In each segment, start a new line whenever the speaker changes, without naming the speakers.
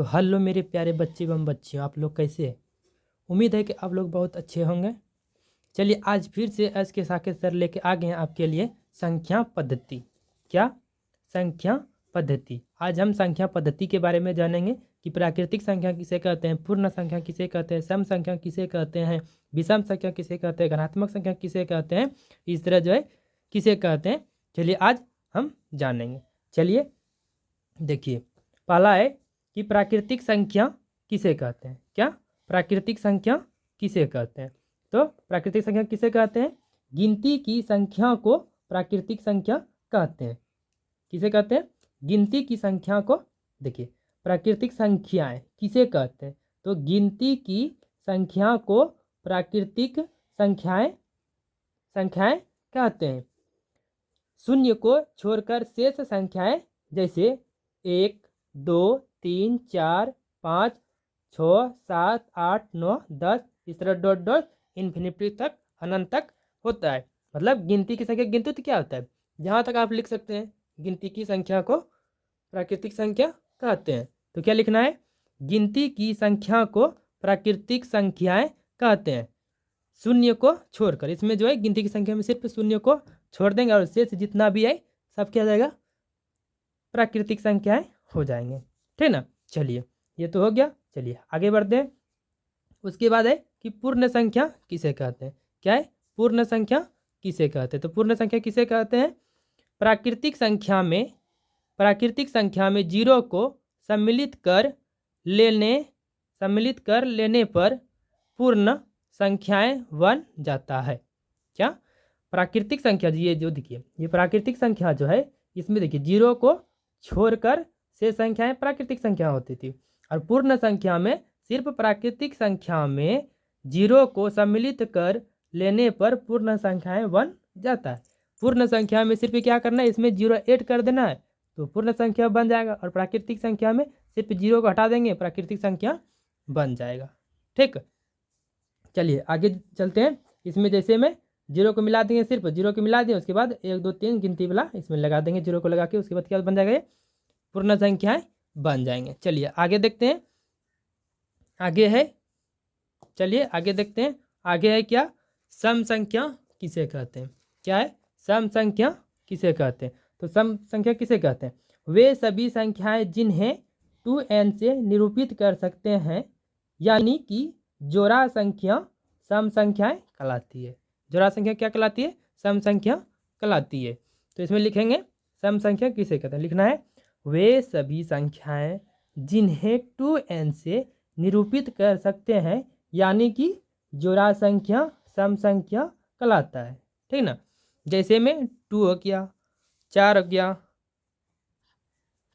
तो हेलो मेरे प्यारे बच्चे एवं बच्चियों, आप लोग कैसे हैं? उम्मीद है कि आप लोग बहुत अच्छे होंगे। चलिए आज फिर से एस के साकेत सर लेके आ गए हैं आपके लिए संख्या पद्धति। क्या? संख्या पद्धति। आज हम संख्या पद्धति के बारे में जानेंगे कि प्राकृतिक संख्या किसे कहते हैं, पूर्ण संख्या किसे कहते हैं, सम संख्या किसे कहते हैं, विषम संख्या किसे कहते हैं, धनात्मक संख्या किसे कहते हैं, इस तरह जो है किसे कहते हैं। चलिए आज हम जानेंगे। चलिए देखिए, पहला है कि प्राकृतिक संख्या किसे कहते हैं। क्या? प्राकृतिक संख्या किसे कहते हैं? तो प्राकृतिक संख्या किसे कहते हैं? गिनती की संख्या को प्राकृतिक संख्या कहते हैं। किसे कहते हैं? गिनती की संख्या को। देखिए, प्राकृतिक संख्याएं किसे कहते हैं? तो गिनती की संख्या को प्राकृतिक संख्याएं संख्याएं कहते हैं। शून्य को छोड़कर शेष संख्याएं जैसे 1, 2, 3, 4, 5, 6, 7, 8, 9, 10 इस तरह डॉट डॉट इन्फिनिटी तक, अनंत तक होता है। मतलब गिनती की संख्या, गिनती तो क्या होता है, जहाँ तक आप लिख सकते हैं गिनती की संख्या को प्राकृतिक संख्या कहते हैं। तो क्या लिखना है? गिनती की संख्या को प्राकृतिक संख्याएं कहते हैं, शून्य को छोड़कर। इसमें जो है गिनती की संख्या में सिर्फ शून्य को छोड़ देंगे और शेष जितना भी है सब क्या जाएगा? प्राकृतिक संख्याएं हो जाएंगे। ठीक ना? चलिए ये तो हो गया। चलिए आगे बढ़ते हैं। उसके बाद है कि पूर्ण संख्या किसे कहते हैं। क्या है? पूर्ण संख्या किसे कहते हैं? तो पूर्ण संख्या किसे कहते हैं? प्राकृतिक संख्या में जीरो को सम्मिलित कर लेने पर पूर्ण संख्याएं बन जाता है। क्या? प्राकृतिक संख्या, ये जो देखिए, ये प्राकृतिक संख्या जो है, इसमें देखिए जीरो को छोड़कर से संख्याएं प्राकृतिक संख्या होती थी, और पूर्ण संख्या में सिर्फ प्राकृतिक संख्या में जीरो को सम्मिलित कर लेने पर पूर्ण संख्याएं बन जाता है। पूर्ण संख्या में सिर्फ क्या करना है, इसमें जीरो ऐड कर देना है तो पूर्ण संख्या बन जाएगा, और प्राकृतिक संख्या में सिर्फ जीरो को हटा देंगे, प्राकृतिक संख्या बन जाएगा। ठीक, चलिए आगे चलते हैं। इसमें जैसे में जीरो को मिला देंगे, सिर्फ जीरो को मिला दें, उसके बाद 1, 2, 3 गिनती वाला इसमें लगा देंगे, जीरो को लगा के, उसके बाद क्या बन जाएगा? ये पूर्ण संख्याएं बन जाएंगे। चलिए आगे देखते हैं। आगे है, चलिए आगे देखते हैं। आगे है क्या? सम संख्या किसे कहते हैं। क्या है? सम संख्या किसे कहते हैं? तो सम संख्या किसे कहते हैं? वे सभी संख्याएं जिन्हें 2n से निरूपित कर सकते हैं, यानी कि जोड़ा संख्या सम संख्याएं कहलाती है। जोड़ा संख्या क्या कहलाती है? सम संख्या कहलाती है। तो इसमें लिखेंगे सम संख्या किसे कहते हैं। लिखना है वे सभी संख्याएं जिन्हें 2n से निरूपित कर सकते हैं, यानी कि जोड़ा संख्या सम संख्या कहलाता है। ठीक ना? जैसे में 2 हो गया, 4 हो गया,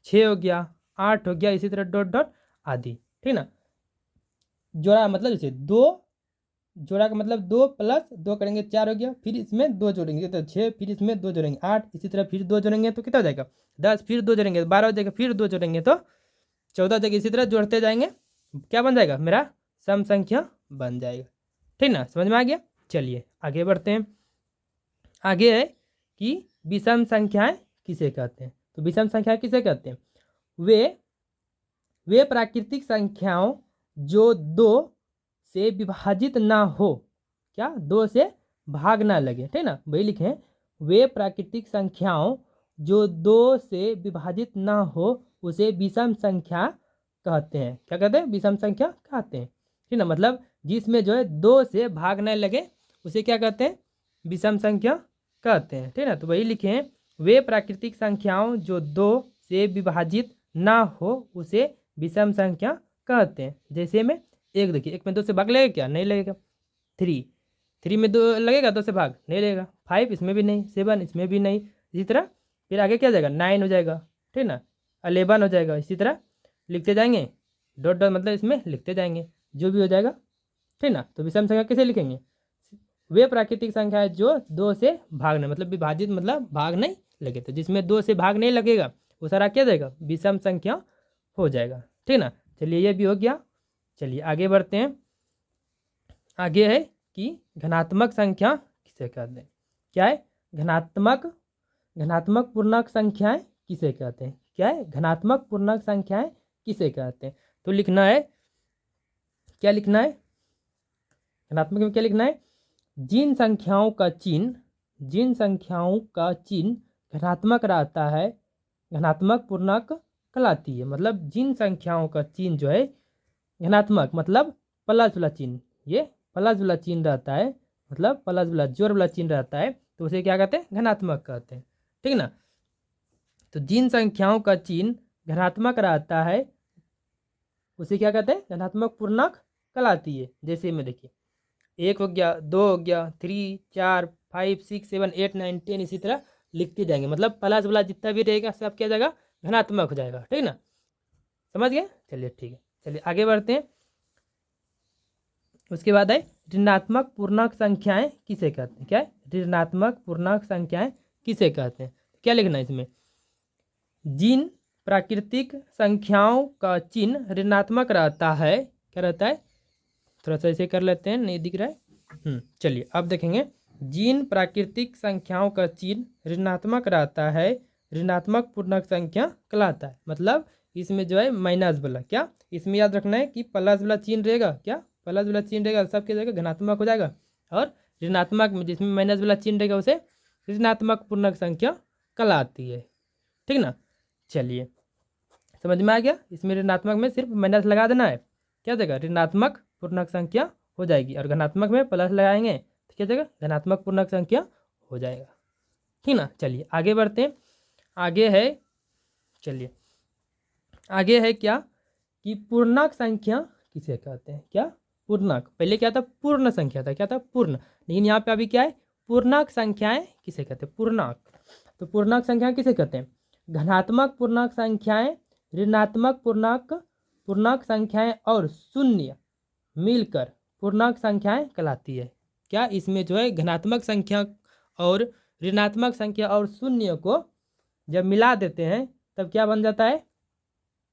6 हो गया, 8 हो गया, इसी तरह डॉट डॉट आदि। ठीक ना? जोड़ा मतलब जैसे 2, जोड़ा का मतलब 2 + 2 करेंगे 4 हो गया, फिर इसमें 2 जोड़ेंगे तो 6, फिर इसमें 2 जोड़ेंगे 8, इसी तरह फिर 2 जोड़ेंगे तो कितना हो जाएगा? 10, फिर 2 जोड़ेंगे 12 हो जाएगा, फिर 2 जोड़ेंगे तो 14 हो जाएगा। इसी तरह जोड़ते जाएंगे, क्या बन जाएगा? मेरा सम संख्या बन जाएगा। ठीक ना? समझ में आ गया? चलिए आगे बढ़ते हैं। आगे है कि विषम संख्याएं किसे कहते हैं। तो विषम संख्याएं किसे कहते हैं? वे प्राकृतिक संख्याओं जो 2 से विभाजित ना हो। क्या? 2 से भाग ना लगे। ठीक ना? वही लिखे, वे प्राकृतिक संख्याओं जो 2 से विभाजित ना हो उसे विषम संख्या कहते हैं। क्या कहते हैं? विषम संख्या कहते हैं। ठीक ना? मतलब जिसमें जो है 2 से भाग न लगे उसे क्या कहते हैं? विषम संख्या कहते हैं। ठीक ना? तो वही लिखे हैं, वे प्राकृतिक संख्याओं जो 2 से विभाजित ना हो उसे विषम संख्या कहते हैं। जैसे में एक देखिए, एक में 2 से भाग लगेगा क्या? नहीं लगेगा। 3 में 2 लगेगा, 2 से भाग नहीं लगेगा। 5 इसमें भी नहीं, 7 इसमें भी नहीं। इसी तरह फिर आगे क्या जाएगा? 9 हो जाएगा। ठीक ना? 11 हो जाएगा। इसी तरह लिखते जाएंगे, डॉट डॉट मतलब इसमें लिखते जाएंगे, जो भी हो जाएगा। ठीक ना? तो विषम संख्या कैसे लिखेंगे? वे प्राकृतिक संख्या है जो 2 से भाग नहीं, मतलब विभाजित मतलब भाग नहीं लगे, तो जिसमें 2 से भाग नहीं लगेगा वो सारा क्या जाएगा? विषम संख्या हो जाएगा। ठीक ना? चलिए ये भी हो गया। चलिए आगे बढ़ते हैं। आगे है कि धनात्मक संख्या किसे कहते हैं। क्या है? धनात्मक पूर्णांक संख्याएं किसे कहते हैं। क्या है? धनात्मक पूर्णांक संख्याएं किसे कहते हैं। तो लिखना है, क्या लिखना है, धनात्मक में क्या लिखना है, जिन संख्याओं का चिन्ह धनात्मक रहता है धनात्मक पूर्णांक कहलाती है। मतलब जिन संख्याओं का चिन्ह जो है धनात्मक, मतलब प्लस वाला चिन्ह, ये प्लस वाला चिन्ह रहता है, मतलब प्लस वाला जोर वाला चिन्ह रहता है, तो उसे क्या कहते हैं, धनात्मक कहते हैं। ठीक ना। तो जिन संख्याओं का चिन्ह धनात्मक रहता है उसे क्या कहते हैं, धनात्मक पूर्णांक कहलाती है। जैसे में देखिए 1 हो गया, 2 हो गया, 3, 4, 5, 6, 7, 8, 9, 10, इसी तरह लिखते जाएंगे। मतलब प्लस वाला जितना भी रहेगा सब क्या जाएगा, धनात्मक हो जाएगा। ठीक ना, समझ गए। चलिए ठीक है, चलिए आगे बढ़ते हैं। उसके बाद है ऋणात्मक पूर्णांक संख्याएं किसे कहते हैं। क्या है, ऋणात्मक पूर्णांक संख्याएं किसे कहते हैं। क्या लिखना है इसमें, जिन प्राकृतिक संख्याओं का चिन्ह ऋणात्मक रहता है, क्या रहता है, थोड़ा सा ऐसे कर लेते हैं, नहीं दिख रहा है। चलिए अब देखेंगे, जिन प्राकृतिक संख्याओं का चिन्ह ऋणात्मक रहता है ऋणात्मक पूर्णांक संख्या कहलाता है। मतलब इसमें जो है माइनस वाला, क्या इसमें याद रखना है कि प्लस वाला चिन्ह रहेगा, क्या प्लस वाला चिन्ह रहेगा सबके जगह धनात्मक हो जाएगा, और ऋणात्मक में जिसमें माइनस वाला चिन्ह रहेगा उसे ऋणात्मक पूर्णांक संख्या कहलाती है। ठीक ना। चलिए समझ में आ गया। इसमें ऋणात्मक में सिर्फ माइनस लगा देना है, क्या जगह ऋणात्मक पूर्णांक संख्या हो जाएगी, और धनात्मक में प्लस लगाएंगे तो क्या जगह धनात्मक पूर्णांक संख्या हो जाएगा। ठीक ना। चलिए आगे बढ़ते हैं। आगे है, चलिए आगे है क्या कि पूर्णांक संख्या किसे कहते हैं। क्या, पूर्णांक, पहले क्या था, पूर्ण संख्या था, क्या था, पूर्ण, लेकिन यहाँ पे अभी क्या है, पूर्णांक संख्याएं किसे कहते हैं, पूर्णांक। तो पूर्णांक संख्या किसे कहते हैं, धनात्मक पूर्णांक संख्याएं, ऋणात्मक पूर्णांक संख्याएं और शून्य मिलकर पूर्णांक संख्याएं कहलाती है। क्या, इसमें जो है धनात्मक संख्या और ऋणात्मक संख्या और शून्य को जब मिला देते हैं तब क्या बन जाता है,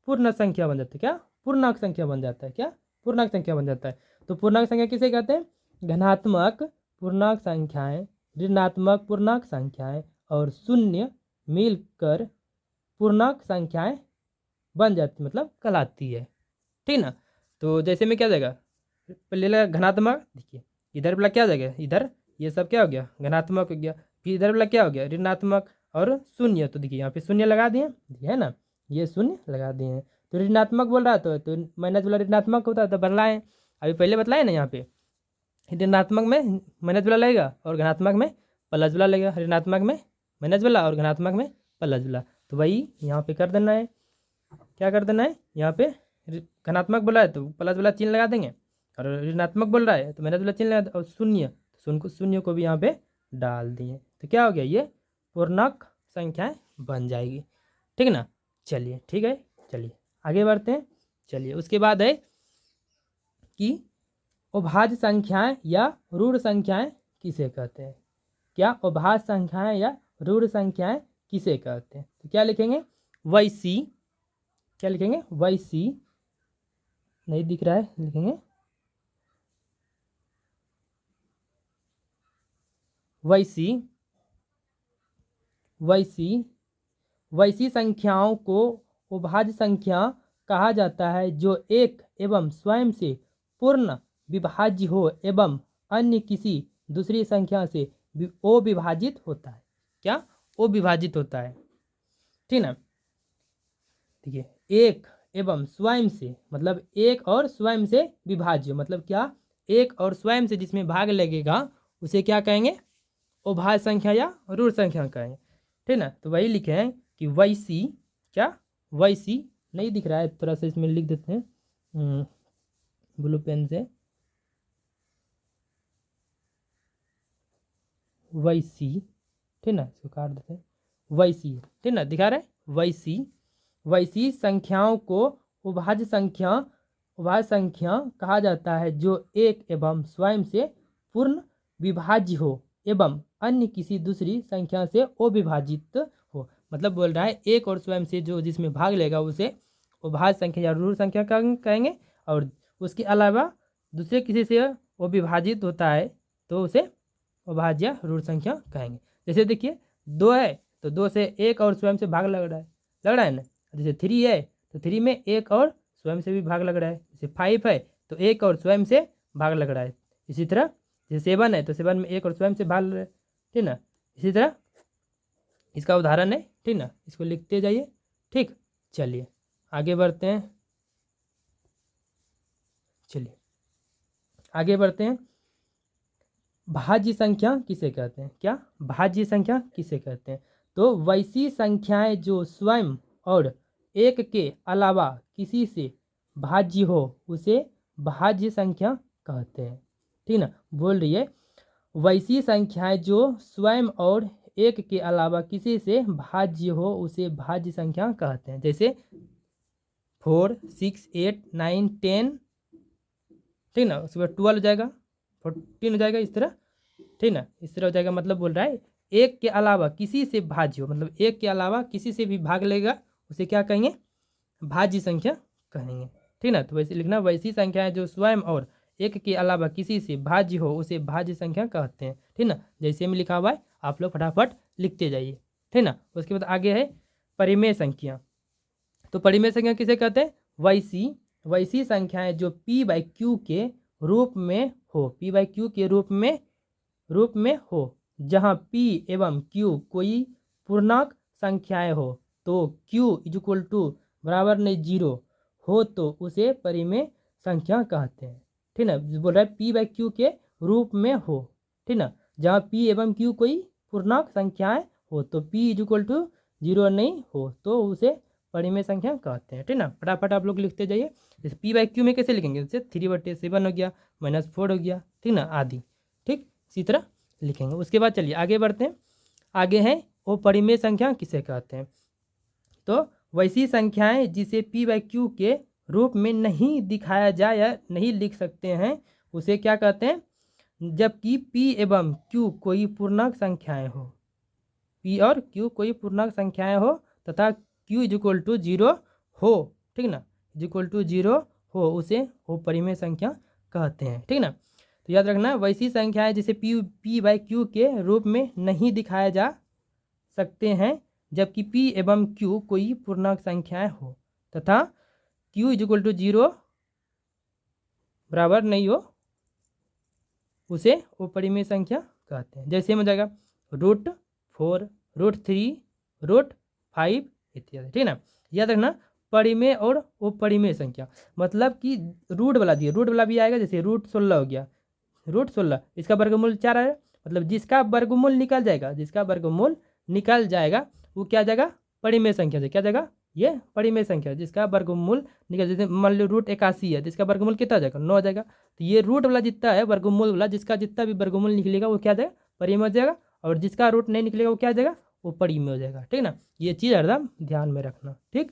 पूर्ण संख्या बन जाती है। क्या, पूर्णांक संख्या बन जाता है, क्या पूर्णांक संख्या बन जाता है। तो पूर्णांक संख्या किसे कहते हैं, धनात्मक पूर्णांक संख्याएं, ऋणात्मक पूर्णांक संख्याएं और शून्य मिलकर पूर्णांक संख्याएं बन जाती, मतलब कहलाती है। ठीक ना। तो जैसे में क्या जाएगा, पहले लगा धनात्मक, देखिए इधर वाला क्या जाएगा, इधर ये सब क्या हो गया, धनात्मक हो गया, फिर इधर वाला क्या हो गया, ऋणात्मक और शून्य। तो देखिए यहाँ पे शून्य लगा दिए, है ना, ये शून्य लगा दिए हैं। तो ऋणात्मक बोल रहा तो माइनस वाला ऋणात्मक होता है, तो बदलाएं, अभी पहले बतलाए ना, यहाँ पे ऋणात्मक में माइनस वाला लगेगा और धनात्मक में प्लस वाला लगेगा, ऋणात्मक में माइनस वाला और धनात्मक में प्लस वाला। तो वही यहाँ पे कर देना है, क्या कर देना है, यहाँ पे धनात्मक बोला है तो प्लस वाला चिन्ह लगा देंगे, और ऋणात्मक बोल रहा है तो माइनस वाला चिन्ह लगा, और शून्य को भी यहाँ पे डाल दिए, तो क्या हो गया, ये पूर्णांक संख्याएं बन जाएगी। ठीक ना। चलिए ठीक है, चलिए आगे बढ़ते हैं। चलिए उसके बाद है कि अभाज्य संख्याएं या ऋण संख्याएं किसे कहते हैं। क्या, अभाज्य संख्याएं या ऋण संख्याएं किसे कहते हैं। तो क्या लिखेंगे, वैसी, क्या लिखेंगे, वैसी, नहीं दिख रहा है, लिखेंगे वैसी संख्याओं को अभाज्य संख्या कहा जाता है जो एक एवं स्वयं से पूर्ण विभाज्य हो एवं अन्य किसी दूसरी संख्या से अविभाजित होता है। क्या, अविभाजित होता है। ठीक ना। देखिए एक एवं स्वयं से, मतलब एक और स्वयं से विभाज्य, मतलब क्या, एक और स्वयं से जिसमें भाग लगेगा उसे क्या कहेंगे, अभाज्य संख्या या ऋण संख्या कहेंगे। ठीक ना। तो वही लिखे हैं कि वैसी, क्या, वैसी, नहीं दिख रहा है, थोड़ा सा इसमें लिख देते हैं ब्लू पेन से, वैसी। ठीक ना, इसको काट देते हैं, वैसी। ठीक ना, दिखा रहे हैं, वैसी संख्याओं को अभाज्य संख्या कहा जाता है जो एक एवं स्वयं से पूर्ण विभाज्य हो एवं अन्य किसी दूसरी संख्या से अविभाजित हो। मतलब बोल रहा है एक और स्वयं से जो जिसमें भाग लेगा उसे अभाज्य संख्या या ऋण संख्या कहेंगे, और उसके अलावा दूसरे किसी से अविभाजित होता है तो उसे अभाज्य या ऋण संख्या कहेंगे। जैसे देखिए 2 है तो 2 से एक और स्वयं से भाग लग रहा है ना, जैसे 3 है तो 3 में एक और स्वयं से भी भाग लग रहा है। जैसे 5 है तो एक और स्वयं से भाग लग रहा है। इसी तरह जैसे 7 है तो 7 में एक और स्वयं से भाग लग रहा है, ठीक ना। इसी तरह इसका उदाहरण है, ठीक ना, इसको लिखते जाइए। ठीक, चलिए आगे बढ़ते हैं। चलिए आगे बढ़ते हैं। भाज्य संख्या किसे कहते हैं? क्या भाज्य संख्या किसे कहते हैं? तो वैसी संख्याएं जो स्वयं और एक के अलावा किसी से भाज्य हो उसे भाज्य संख्या कहते हैं, ठीक ना। बोल रही है, वैसी संख्याएं जो स्वयं और एक के अलावा किसी से भाज्य हो उसे भाज्य संख्या कहते हैं। जैसे 4, 6, 8, 9, 10, ठीक ना। उसके बाद 12 हो जाएगा, 14 हो जाएगा, इस तरह, ठीक ना। इस तरह हो जाएगा। मतलब बोल रहा है एक के अलावा किसी से भाज्य हो, मतलब एक के अलावा किसी से भी भाग लेगा उसे क्या कहेंगे? भाज्य संख्या कहेंगे, ठीक ना। तो वैसे लिखना, वैसी संख्याएं जो स्वयं और एक के अलावा किसी से भाज्य हो उसे भाज्य संख्या कहते हैं, ठीक ना। जैसे में लिखा हुआ है आप लोग फटाफट लिखते जाइए, ठीक ना। उसके बाद आगे है परिमेय संख्या। तो परिमेय संख्या किसे कहते हैं? वैसी संख्याएं जो p/q के रूप में हो, p/q के रूप में हो, जहां p एवं q कोई पूर्णांक संख्याएं हो, तो q इक्वल टू बराबर नहीं 0 हो तो उसे परिमेय संख्या कहते हैं, ठीक ना। बोल रहा है p/q के रूप में हो, ठीक ना। जहां p एवं q कोई पूर्णांक संख्याएं हो तो p इक्वल टू 0 नहीं हो तो उसे परिमेय संख्या कहते हैं, ठीक ना। फटाफट आप लोग लिखते जाइए। जैसे p/q में कैसे लिखेंगे? जैसे 3/7 हो गया, -4 हो गया, ठीक ना, आदि, ठीक। इसी तरह लिखेंगे। उसके बाद चलिए आगे बढ़ते हैं। आगे है वो परिमेय संख्या किसे कहते हैं? तो वैसी संख्याएं जिसे p/q के रूप में नहीं दिखाया जाए या नहीं लिख सकते हैं उसे क्या कहते हैं? जबकि p एवं q कोई पूर्णांक संख्याएं हो, p और q कोई पूर्णांक संख्याएं हो तथा q इक्वल टू 0 हो, ठीक ना, इक्वल टू 0 हो उसे वो परिमेय संख्या कहते हैं, ठीक ना। तो याद रखना, वैसी संख्याएं जिसे p/q के रूप में नहीं दिखाया जा सकते हैं जबकि p एवं q कोई पूर्णांक संख्याएं हो तथा q इक्वल टू 0 बराबर नहीं हो उसे वो परिमेय संख्या कहते हैं। जैसे में हो जाएगा √4, √3, √5 इत्यादि, ठीक ना। याद रखना, परिमेय और अपरिमेय संख्या, मतलब कि रूट वाला दिया, रूट वाला भी आएगा। जैसे √16 हो गया, √16 इसका वर्गमूल 4 आएगा, मतलब जिसका वर्गमूल निकल जाएगा वो क्या जाएगा? परिमेय संख्या से क्या जाएगा? ये परिमेय संख्या जिसका वर्गमूल निकल, जैसे मान लो √81 है, जिसका वर्गमूल कितना हो जाएगा? 9 हो जाएगा। तो ये रूट वाला जितना है वर्गमूल वाला, जिसका जितना भी वर्गमूल निकलेगा वो क्या जाएगा? परिमेय हो जाएगा। और जिसका रूट नहीं निकलेगा वो क्या जाएगा? वो परिमेय हो जाएगा, ठीक ना। ये चीज़ हरदम ध्यान में रखना, ठीक।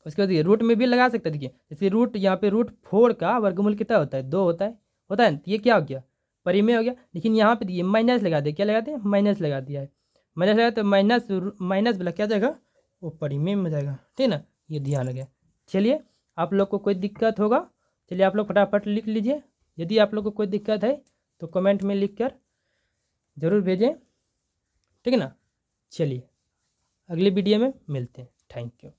उसके बाद रूट में भी लगा सकते हैं। देखिए जैसे रूट, यहाँ पे √4 का वर्गमूल कितना होता है? 2 होता है। तो ये क्या हो गया? परिमेय हो गया। लेकिन यहाँ पे ये माइनस लगा दिया, क्या लगाते हैं? माइनस लगा दिया है। माइनस लगा तो माइनस वाला क्या जाएगा? वो परिमेय में जाएगा, ठीक ना। ये ध्यान रखें। चलिए आप लोग को कोई दिक्कत होगा, चलिए आप लोग फटाफट लिख लीजिए। यदि आप लोग को कोई दिक्कत है तो कमेंट में लिख कर ज़रूर भेजें, ठीक है ना। चलिए अगले वीडियो में मिलते हैं। Thank you.